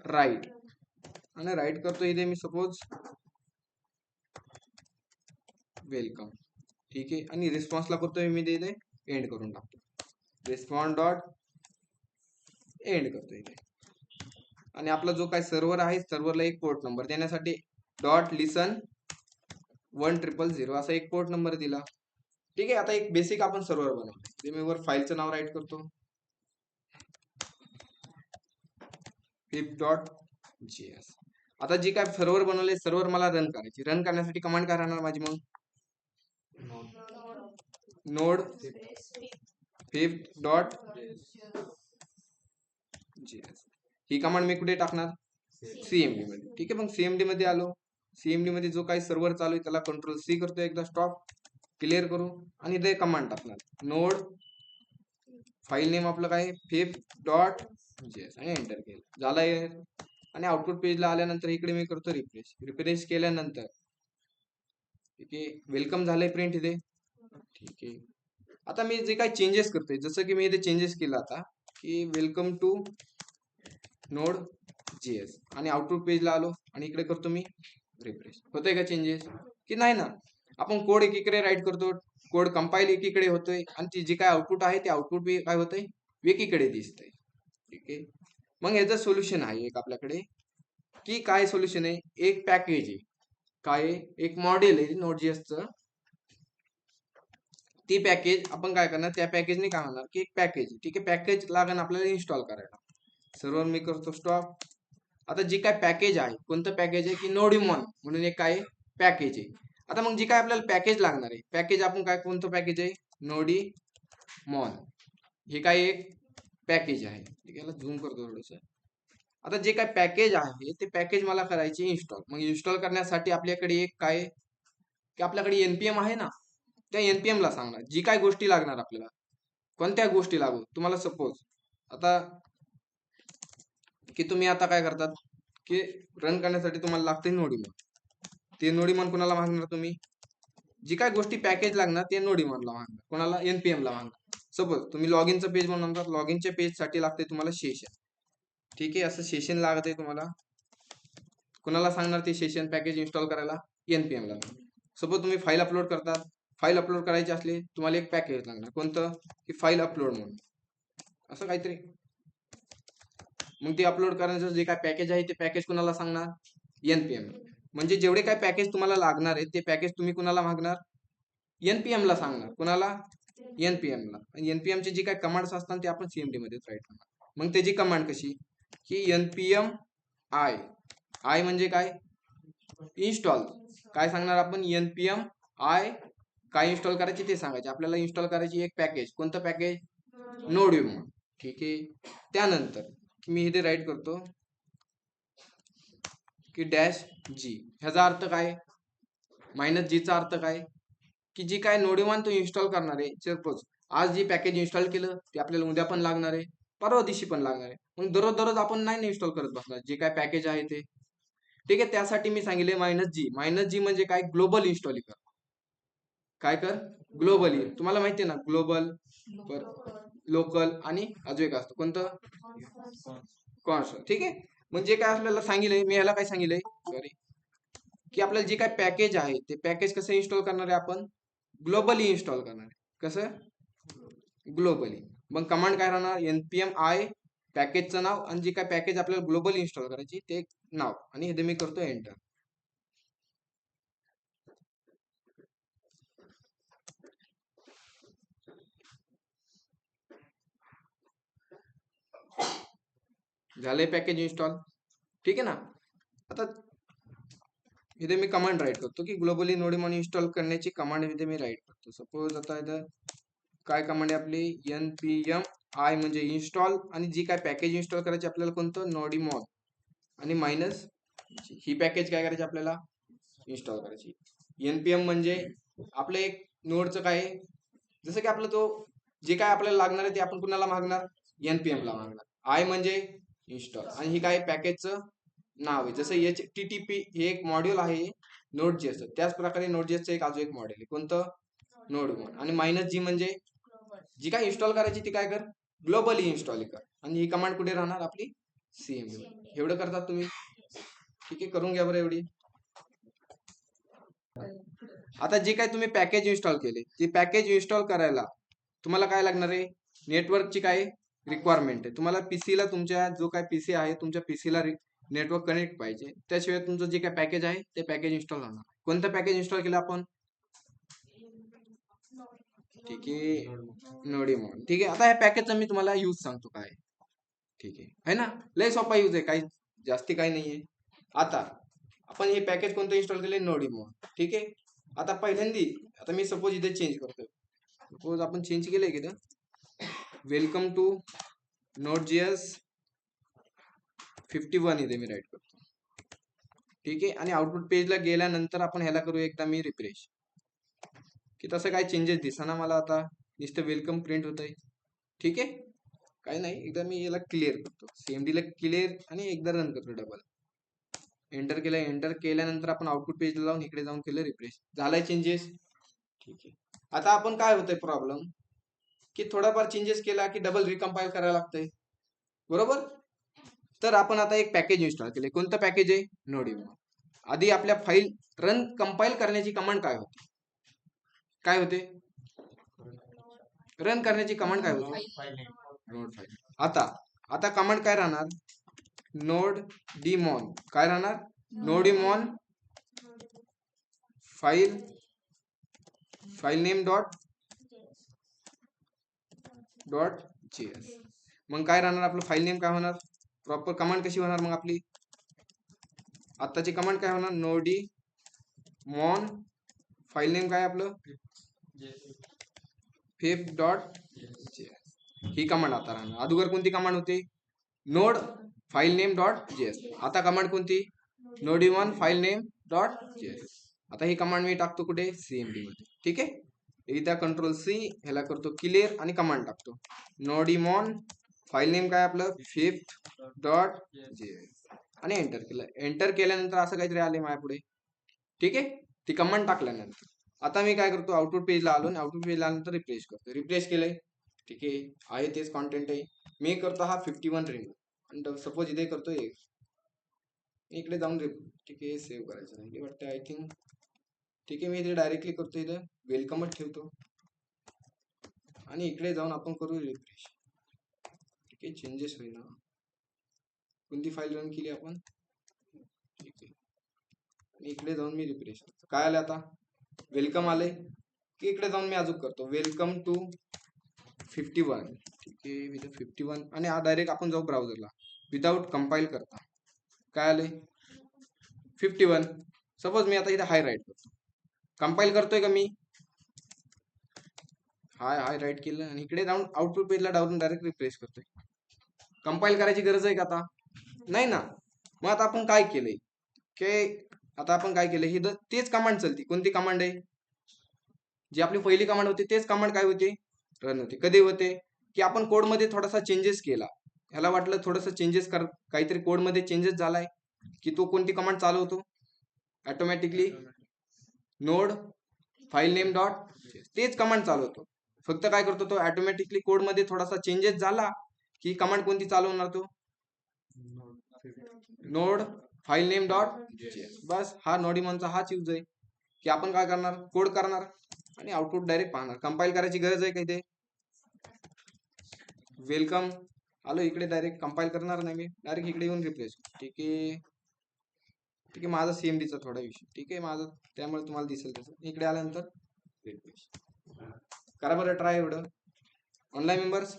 राईट, आणि राईट करतो इथे मी सपोज वेलकम. ठीक आहे. आणि रिस्पॉन्सला करतोय मी इथे एंड करून टाकतो, रिस्पॉन्स डॉट एंड करतो इथे. आणि आपला जो काय सर्व्हर आहे, सर्व्हरला एक पोर्ट नंबर देण्यासाठी डॉट लिसन 1000 असा एक पोर्ट नंबर दिला. ठीक आहे. आता एक बेसिक आपण सर्व्हर बनवतो, मी वर फाईलचं नाव राईट करतो fifth.js. आता जी काय सर्व्हर बनवले, सर्व्हर मला रन करायची, रन करण्यासाठी कमांड काय राहणार माझी, मग नोड fifth.js JS. ही कमांड मी कुठे टाकणार? CMD मध्ये. ठीक आहे, मग CMD मध्ये आलो. CMD मध्ये जो काही सर्व्हर चालू आहे त्याला कंट्रोल C करतो, एकदा स्टॉप क्लिअर करू आणि इथे कमांड टाकणार नोड फाईल नेम आपलं काय fib.js आणि एंटर केलं झालंय. आणि आउटपुट पेजला आल्यानंतर इकडे मी करतो रिफ्रेश केल्यानंतर ठीक आहे वेलकम झालंय प्रिंट इथे. ठीक आहे, आता मी जे काही चेंजेस करतोय जसं की मी इथे चेंजेस केला आता की वेलकम टू नोड JS आणि आउटपुट पेजला आलो आणि इकडे करतो मी रिफ्रेश. होतंय का चेंजेस की नाही ना? आपण कोड एकीकडे राईट करतो, कोड कंपाईल एकीकडे होतोय आणि ती जी काय आउटपुट आहे ते आउटपुट बी काय होतंय एकीकडे दिसतंय. ठीक आहे, मग याचं सोल्युशन आहे एक आपल्याकडे की काय सोल्युशन आहे? एक पॅकेज आहे, काय एक मॉडेल आहे नोड.js. ती पॅकेज आपण काय करणार, त्या पॅकेजने काय होणार की एक पॅकेज. ठीक आहे, पॅकेज लागेल आपल्याला इन्स्टॉल करायला. सर्व मी करतो स्टॉप. आता जी काय पॅकेज आहे, कोणतं पॅकेज आहे की नोडीमॉन म्हणून एक काय पॅकेज आहे. आता मग जी काय आपल्याला पॅकेज लागणार आहे, पॅकेज आपण काय कोणतं पॅकेज आहे? नोडीमॉन. हे काय एक पॅकेज आहे. ठीक आहे, झूम करतो थोडंसं. आता जे काय पॅकेज आहे ते पॅकेज मला करायची इन्स्टॉल. मग इन्स्टॉल करण्यासाठी आपल्याकडे एक काय की आपल्याकडे npm आहे ना, त्या npm ला सांगणार जी काय गोष्टी लागणार आपल्याला, कोणत्या गोष्टी लागू. तुम्हाला सपोज आता की तुम्ही आता काय करतात की रन करण्यासाठी तुम्हाला लागते नोडीमॉन. ते नोडीमॉन कोणाला मागणार तुम्ही? जी काय गोष्टी पॅकेज लागणार ते नोडीमॉनला मागणार, कोणाला? npm ला मागणार. सपोज तुम्ही लॉगिनचं पेज बनवणार, लॉगिनच्या पेज साठी लागते तुम्हाला सेशन. ठीक आहे, असं सेशन लागत आहे तुम्हाला. कोणाला सांगणार ते सेशन पॅकेज इन्स्टॉल करायला? npm ला. सपोज तुम्ही फाईल अपलोड करतात, फाईल अपलोड करायची असली तुम्हाला एक पॅकेज लागणार, कोणतं की फाईल अपलोड म्हणून असं काहीतरी. मग ते अपलोड करण्याचं जे काय पॅकेज आहे ते पॅकेज कुणाला सांगणार? npm. म्हणजे जेवढे काय पॅकेज तुम्हाला लागणार आहे ते पॅकेज तुम्ही कुणाला मागणार? npm ला सांगणार. कुणाला? npm ला. आणि npm चे जे काय कमांड्स असतात ते आपण CMD मध्ये राईट करणार. मग त्याची कमांड कशी की npm i म्हणजे काय? इन्स्टॉल. काय सांगणार आपण? npm i काय इन्स्टॉल करायची ते सांगायचे. आपल्याला इन्स्टॉल करायची एक पॅकेज, कोणतं पॅकेज? नोडीमॉन. ठीक आहे, त्यानंतर मी इथे राईट करतो की -g. ह्याचा अर्थ काय? -g चा अर्थ काय की जी काय नोडीमॉन तो इन्स्टॉल करणार आहे. सपोज आज जी पॅकेज इन्स्टॉल केलं ते आपल्याला उद्या पण लागणार आहे, परवा दिवशी पण लागणार आहे. मग दररोज आपण नाही इन्स्टॉल करत बसणार जे काय पॅकेज आहे ते. ठीक आहे, त्यासाठी मी सांगितले -g म्हणजे काय? ग्लोबल इन्स्टॉल कर. काय कर? ग्लोबली. तुम्हाला माहिती आहे ना ग्लोबल, लोकल आणि अजून एक असतं कोणतं? कॉन्स्टंट. ठीक आहे, म्हणजे काय आपल्याला सांगितलंय, मी ह्याला काय सांगितलंय सॉरी की आपल्याला जे काय पॅकेज आहे ते पॅकेज कसं इन्स्टॉल करणार आहे आपण? ग्लोबली इन्स्टॉल करणार आहे. कसं? ग्लोबली. मग कमांड काय राहणार? npm i पॅकेजचं नाव आणि जे काय पॅकेज आपल्याला ग्लोबली इन्स्टॉल करायची ते नाव आणि इथे मी करतो एंटर. झालंय पॅकेज इन्स्टॉल. ठीक आहे ना. आता इथे मी कमांड राईट करतो की ग्लोबली नोडीमॉन इन्स्टॉल करण्याची कमांड इथे मी राईट करतो. सपोज आता इथं काय कमांड आहे आपली? npm i म्हणजे इन्स्टॉल आणि जी काय पॅकेज इन्स्टॉल करायची आपल्याला कोणतं? नोडीमॉन आणि मायनस ही पॅकेज काय करायची आपल्याला? इन्स्टॉल करायची. npm म्हणजे आपलं एक नोडचं काय आहे? जसं की आपलं तो जे काय आपल्याला लागणार आहे ते आपण कुणाला मागणार? npm ला मागणार. i म्हणजे इन्स्टॉल आणि ही काय पॅकेजचं नाव आहे. जसं HTTP हे एक मॉड्यूल आहे नोड.js, त्याच प्रकारे नोड.js एक अजून एक मॉडेल आहे कोणतं? नोडीमॉन. आणि -g म्हणजे जी काय इन्स्टॉल करायची ती काय कर? ग्लोबली इन्स्टॉल कर. आणि ही कमांड कुठे राहणार आपली? CMD. एवढं करतात तुम्ही. ठीक आहे, करून घ्या बरं एवढी. आता जे काय तुम्ही पॅकेज इन्स्टॉल केले ते पॅकेज इन्स्टॉल करायला तुम्हाला काय लागणार आहे? नेटवर्कची काय रिक्वायरमेंट आहे. तुम्हाला पीसीला, तुमच्या जो काय पीसी आहे तुमच्या पीसीला नेटवर्क कनेक्ट पाहिजे, त्याशिवाय तुमचं जे काय पॅकेज आहे ते पॅकेज इन्स्टॉल होणार. कोणतं पॅकेज इन्स्टॉल केलं आपण? ठीक आहे, नोडीमॉन. ठीक आहे, आता या पॅकेजचा मी तुम्हाला यूज सांगतो काय. ठीक आहे ना, लय सोपा यूज आहे, काही जास्ती काही नाहीये. आता आपण हे पॅकेज कोणतं इन्स्टॉल केले? नोडीमॉन. ठीक आहे, आता पहिल्यांदी आता मी सपोज इथे चेंज करतो. सपोज आपण चेंज केलंय की वेलकम टू नोड.js 51 इथे मी राईट करतो. ठीक आहे. आणि आउटपुट पेजला गेल्यानंतर आपण ह्याला करू एकदा मी रिफ्रेश, की तसं काय चेंजेस दिसना मला. आता नुसतं वेलकम प्रिंट होत आहे. ठीक आहे, काही नाही. एकदा मी याला क्लिअर करतो, CMD ला क्लिअर, आणि एकदा रन करतो डबल. एंटर केलं. एंटर केल्यानंतर आपण आउटपुट पेजला जाऊन इकडे जाऊन केलं रिफ्रेश, झालाय चेंजेस. ठीक आहे. आता आपण काय होतंय प्रॉब्लेम, की थोडाफार चेंजेस केला की डबल रिकम्पाईल करायला लागतंय, बरोबर. तर आपण आता एक पॅकेज इन्स्टॉल केले. कोणतं पॅकेज आहे? नोडिमो. आधी आपल्या फाईल रन कंपाईल करण्याची कमांड काय होती? काय होते? रन करण्याची कमांड काय होती? Node file. आता कमांड काय राहणार? Node demon. काय राहणार? नोडिमॉन फाईल नेम डॉट जेएस. मग काय राहणार आपलं फाईल नेम? काय होणार? प्रॉपर कमांड कशी होणार मग आपली? आताची कमांड काय होणार? नोडिमॉन फाईल नेम काय आपलं? fif.js. ही कमांड आता राहणार. अगोदर कोणती कमांड होती? Node file name dot JS. आता कमांड कोणती? नोडिमॉन फाईल नेम डॉट जेएस. आता ही कमांड मी टाकतो कुठे? CMD मध्ये. ठीक आहे. एकदा कंट्रोल-C, ह्याला करतो क्लिअर आणि कमांड टाकतो. नोडिमॉन फाईल नेम काय आपलं? fif.js आणि एंटर केलं. एंटर केल्यानंतर असं काहीतरी आले माझ्या पुढे. ठीक आहे. ती कमांड टाकल्यानंतर आता मी काय करतो? आउटपुट पेजला आलो आणि आउटपुट पेजला आल्यानंतर रिफ्रेश करतो. रिफ्रेश केलंय. ठीक आहे तेच कॉन्टेंट आहे. मी करतो हा 51 रिमूव्ह, आणि सपोज इथे करतो एक. इकडे जाऊन ठीक आहे सेव्ह करायचं नाही वाटतं आय थिंक. ठीक आहे, मी इथे डायरेक्टली करतो, इथं वेलकमच ठेवतो आणि इकडे जाऊन आपण करू रिफ्रेश. ठीक आहे, चेंजेस होईना. कोणती फाईल रन केली आपण? ठीक आहे, आणि इकडे जाऊन मी रिफ्रेश करतो. काय आलं आता? वेलकम आले. की इकडे जाऊन मी अजून करतो वेलकम टू 51. ठीक आहे, विथ 51, आणि हा डायरेक्ट आपण जाऊ ब्राउझरला विदाउट कंपाईल करता. काय आले? 51. सपोज मी आता इथे हाय राईट करतो, कंपाईल करतोय का मी? हाय राईट केलं आणि इकडे जाऊन आउटपुट पेजला डाऊन डायरेक्ट रिफ्रेश करतोय. कंपाईल करायची गरज आहे का आता? नाही ना. मग आता आपण काय केलंय, की आता आपण काय केलंय, ही तेच कमांड चलती. कोणती कमांड आहे? जी आपली पहिली कमांड होती तेच कमांड काय होते? रन होते. कधी होते? की आपण कोडमध्ये थोडासा चेंजेस केला, ह्याला वाटलं थोडंसं चेंजेस कर, काहीतरी कोडमध्ये चेंजेस झालाय, की तो कोणती कमांड चालवतो? Automatically node file name dot, तेच कमांड चालवतो. फक्त काय करतो तो? ऑटोमॅटिकली कोडमध्ये थोडासा चेंजेस झाला की कमांड कोणती चालवणार तो? Node file name dot JS. बस हा नोडिमॉनचा हाच यूज आहे, की आपण काय करणार? कोड करणार आणि आउटपुट डायरेक्ट पाहणार. कंपाईल करायची गरज आहे का इथे? वेलकम आलो, इकडे डायरेक्ट कंपाईल करणार नाही मी, डायरेक्ट इकडे येऊन रिप्लेस. ठीक आहे, माझा CMDचा थोडा विषय. ठीक आहे माझा, त्यामुळे तुम्हाला दिसेल तसं. इकडे आल्यानंतर रिप्लेस करा बरं ट्राय. एवढं ऑनलाईन मेंबर्स